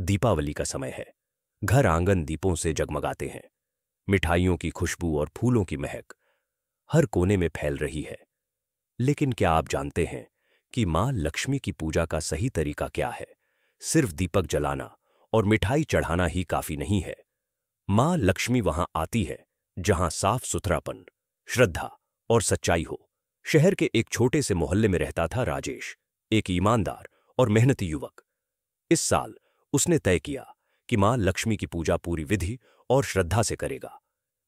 दीपावली का समय है। घर आंगन दीपों से जगमगाते हैं। मिठाइयों की खुशबू और फूलों की महक हर कोने में फैल रही है। लेकिन क्या आप जानते हैं कि मां लक्ष्मी की पूजा का सही तरीका क्या है? सिर्फ दीपक जलाना और मिठाई चढ़ाना ही काफी नहीं है। मां लक्ष्मी वहां आती है जहां साफ सुथरापन, श्रद्धा और सच्चाई हो। शहर के एक छोटे से मोहल्ले में रहता था राजेश, एक ईमानदार और मेहनती युवक। इस साल उसने तय किया कि मां लक्ष्मी की पूजा पूरी विधि और श्रद्धा से करेगा,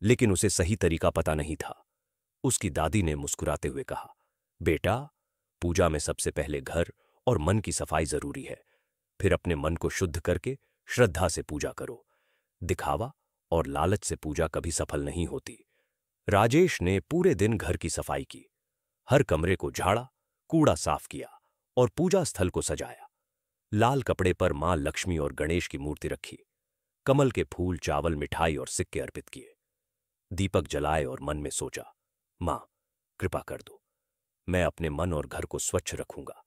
लेकिन उसे सही तरीका पता नहीं था। उसकी दादी ने मुस्कुराते हुए कहा, बेटा, पूजा में सबसे पहले घर और मन की सफाई जरूरी है। फिर अपने मन को शुद्ध करके श्रद्धा से पूजा करो। दिखावा और लालच से पूजा कभी सफल नहीं होती। राजेश ने पूरे दिन घर की सफाई की, हर कमरे को झाड़ा, कूड़ा साफ किया और पूजा स्थल को सजाया। लाल कपड़े पर मां लक्ष्मी और गणेश की मूर्ति रखी। कमल के फूल, चावल, मिठाई और सिक्के अर्पित किए। दीपक जलाए और मन में सोचा, मां, कृपा कर दो, मैं अपने मन और घर को स्वच्छ रखूंगा।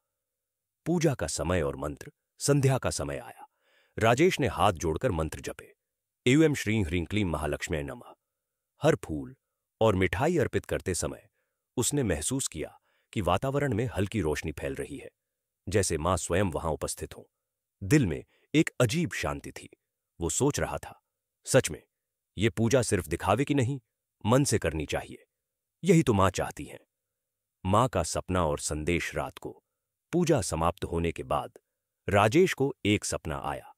पूजा का समय और मंत्र। संध्या का समय आया। राजेश ने हाथ जोड़कर मंत्र जपे, एवं श्रीं ह्रीं क्लीं महालक्ष्म्यै नमः। हर फूल और मिठाई अर्पित करते समय उसने महसूस किया कि वातावरण में हल्की रोशनी फैल रही है, जैसे मां स्वयं वहां उपस्थित हो। दिल में एक अजीब शांति थी। वो सोच रहा था, सच में ये पूजा सिर्फ दिखावे की नहीं, मन से करनी चाहिए। यही तो मां चाहती हैं। मां का सपना और संदेश। रात को पूजा समाप्त होने के बाद राजेश को एक सपना आया।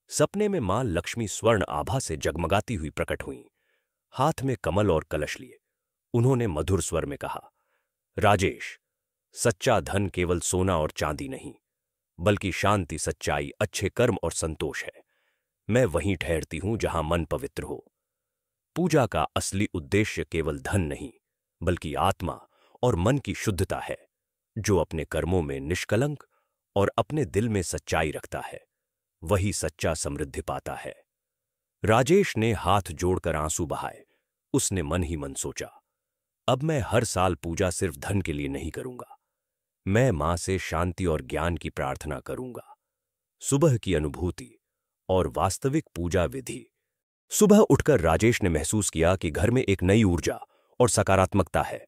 सपने में मां लक्ष्मी स्वर्ण आभा से जगमगाती हुई प्रकट हुईं, हाथ में कमल और कलश लिए। उन्होंने मधुर स्वर में कहा, राजेश, सच्चा धन केवल सोना और चांदी नहीं, बल्कि शांति, सच्चाई, अच्छे कर्म और संतोष है। मैं वहीं ठहरती हूं जहां मन पवित्र हो। पूजा का असली उद्देश्य केवल धन नहीं, बल्कि आत्मा और मन की शुद्धता है। जो अपने कर्मों में निष्कलंक और अपने दिल में सच्चाई रखता है, वही सच्चा समृद्धि पाता है। राजेश ने हाथ जोड़कर आंसू बहाए। उसने मन ही मन सोचा, अब मैं हर साल पूजा सिर्फ धन के लिए नहीं करूंगा। मैं मां से शांति और ज्ञान की प्रार्थना करूंगा। सुबह की अनुभूति और वास्तविक पूजा विधि। सुबह उठकर राजेश ने महसूस किया कि घर में एक नई ऊर्जा और सकारात्मकता है।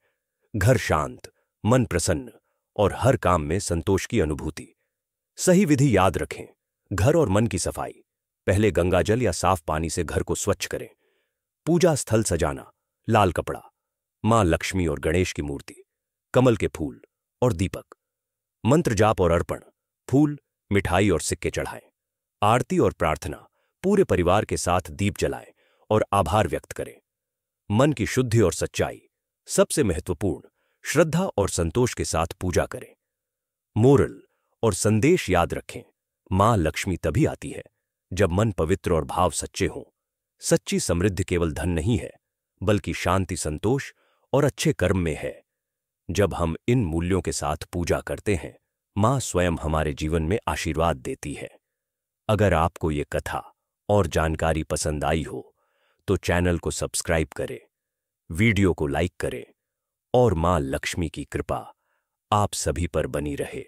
घर शांत, मन प्रसन्न और हर काम में संतोष की अनुभूति। सही विधि याद रखें, घर और मन की सफाई। पहले गंगाजल या साफ पानी से घर को स्वच्छ करें। पूजा स्थल सजाना, लाल कपड़ा, मां लक्ष्मी और गणेश की मूर्ति, कमल के फूल और दीपक। मंत्र जाप और अर्पण, फूल, मिठाई और सिक्के चढ़ाएं। आरती और प्रार्थना, पूरे परिवार के साथ दीप जलाएं और आभार व्यक्त करें। मन की शुद्धि और सच्चाई, सबसे महत्वपूर्ण, श्रद्धा और संतोष के साथ पूजा करें। मोरल और संदेश याद रखें, मां लक्ष्मी तभी आती है जब मन पवित्र और भाव सच्चे हों। सच्ची समृद्धि केवल धन नहीं है, बल्कि शांति, संतोष और अच्छे कर्म में है। जब हम इन मूल्यों के साथ पूजा करते हैं, मां स्वयं हमारे जीवन में आशीर्वाद देती है। अगर आपको ये कथा और जानकारी पसंद आई हो तो चैनल को सब्सक्राइब करें, वीडियो को लाइक करें और मां लक्ष्मी की कृपा आप सभी पर बनी रहे।